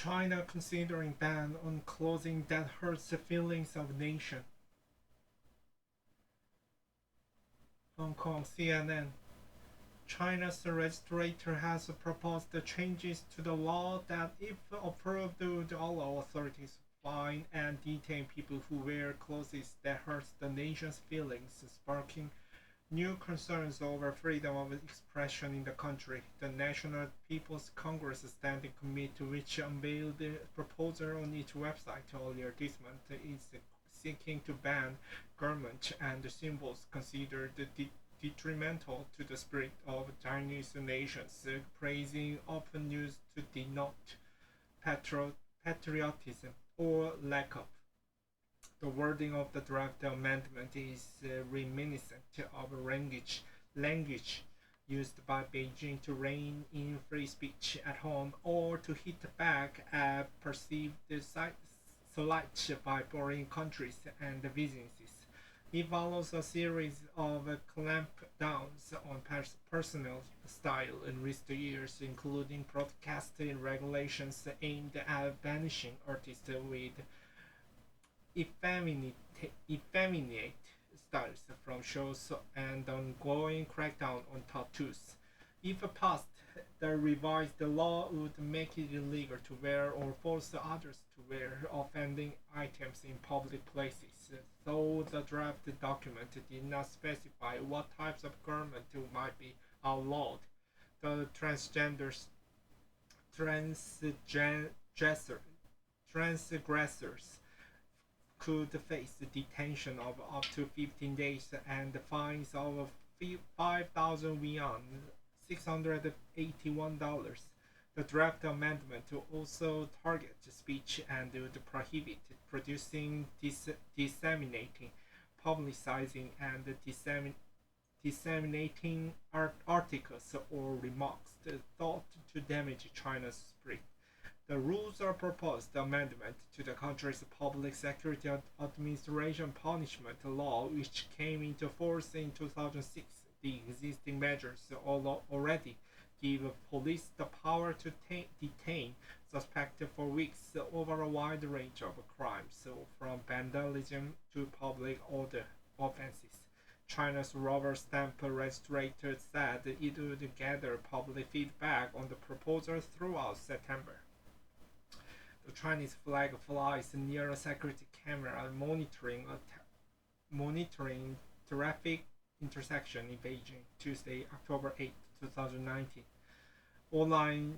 China considering ban on clothing that hurts the feelings of nation. Hong Kong CNN. China's legislature has proposed changes to the law that, if approved, would allow authorities to fine and detain people who wear clothes that hurt the nation's feelings, sparking new concerns over freedom of expression in the country. The National People's Congress Standing Committee, which unveiled the proposal on its website earlier this month, is seeking to ban garments and symbols considered detrimental to the spirit of Chinese nations, praising often used to denote patriotism or lack of. The wording of the draft amendment is reminiscent of language used by Beijing to rein in free speech at home or to hit back at perceived slight by foreign countries and businesses. It follows a series of clampdowns on personal style in recent years, including broadcasting regulations aimed at banishing artists with effeminate, effeminate styles from shows and ongoing crackdown on tattoos. If passed, the revised law would make it illegal to wear or force others to wear offending items in public places, though the draft document did not specify what types of garment might be outlawed. The transgressor, transgressors could face detention of up to 15 days and fines of 5,000 yuan, $681. The draft amendment also targets speech and would prohibit producing, disseminating, publicizing, and disseminating articles or remarks thought to damage China's spirit. The rules are proposed amendment to the country's Public Security Administration punishment law, which came into force in 2006. The existing measures already give police the power to detain suspects for weeks over a wide range of crimes, from vandalism to public order offenses. China's rubber stamp legislature said it would gather public feedback on the proposal throughout September. The Chinese flag flies near a security camera monitoring traffic intersection in Beijing Tuesday, October 8, 2019. Online.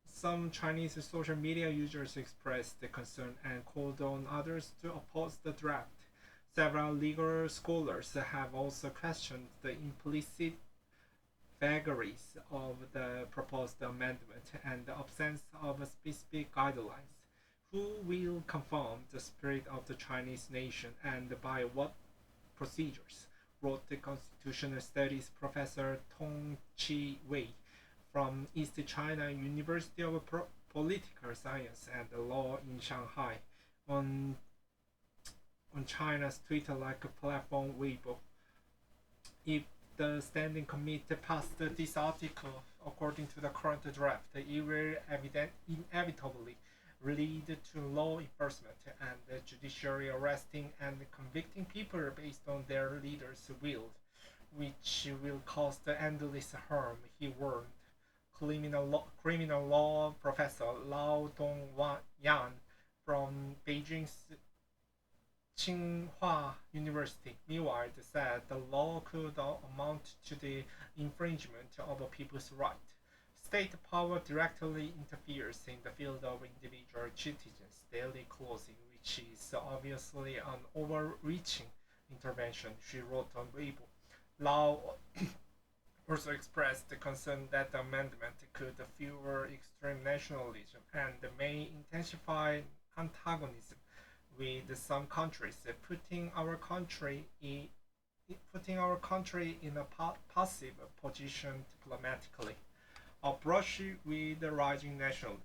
Some Chinese social media users expressed concern and called on others to oppose the draft. Several legal scholars have also questioned the implicit vagaries of the proposed amendment and the absence of specific guidelines. Who will confirm the spirit of the Chinese nation and by what procedures? Wrote the constitutional studies professor Tong Chi Wei from East China University of Political Science and Law in Shanghai on China's Twitter-like platform Weibo. If the Standing Committee passed this article according to the current draft, it will inevitably lead to law enforcement and the judiciary arresting and convicting people based on their leaders' will, which will cause endless harm, he warned. Criminal law professor Lau Dongyan from Beijing's Tsinghua University, meanwhile, said the law could amount to the infringement of a people's right. State power directly interferes in the field of individual citizens' daily clothing, which is obviously an overreaching intervention, she wrote on Weibo. Lau also expressed the concern that the amendment could fuel extreme nationalism and may intensify antagonism with some countries, putting our country in a passive position diplomatically. A brush with the rising nationalism.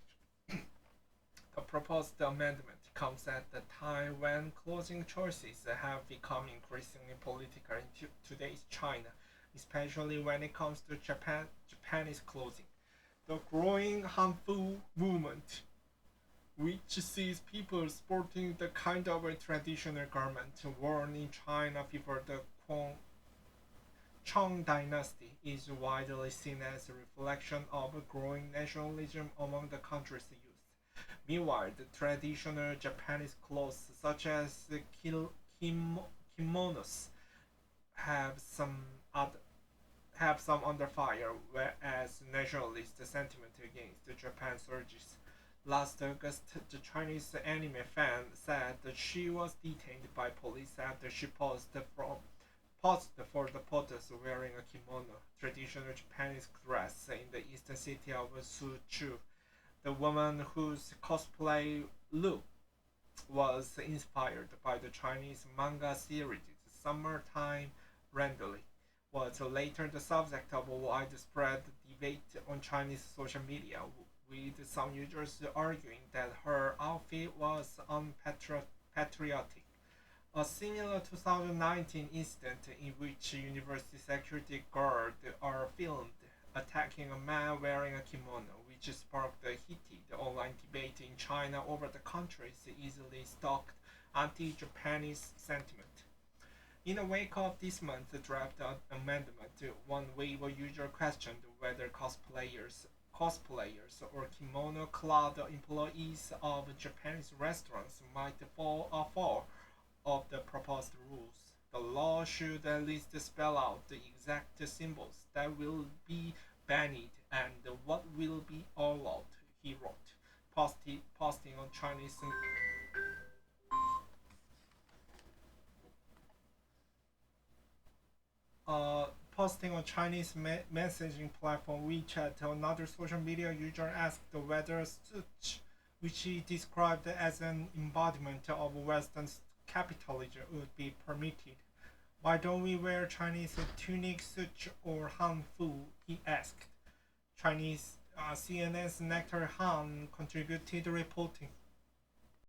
The proposed amendment comes at the time when clothing choices have become increasingly political in today's China, especially when it comes to Japanese clothing. The growing harmful movement which sees people sporting the kind of a traditional garment worn in China before the Chong dynasty, is widely seen as a reflection of a growing nationalism among the country's youth. Meanwhile, the traditional Japanese clothes, such as the kimonos, have some other have some under fire, whereas nationalist sentiment against Japan surges. Last August, the Chinese anime fan said that she was detained by police after she posed for the photos wearing a kimono, traditional Japanese dress, in the eastern city of Suzhou. The woman whose cosplay look was inspired by the Chinese manga series Summertime Randomly was later the subject of a widespread debate on Chinese social media, with some users arguing that her outfit was unpatriotic. A similar 2019 incident in which university security guards are filmed attacking a man wearing a kimono, which sparked a heated online debate in China over the country's easily stalked anti-Japanese sentiment. In the wake of this month's draft amendment, one Weibo user questioned whether cosplayers or kimono-clad employees of Japanese restaurants might fall afoul of the proposed rules. The law should at least spell out the exact symbols that will be banned and what will be allowed, he wrote, posting on Chinese messaging platform WeChat. Another social media user asked whether such, which he described as an embodiment of Western capitalism, would be permitted. Why don't we wear Chinese tunic, such or hanfu? He asked. Chinese CNN's Nectar Han contributed reporting.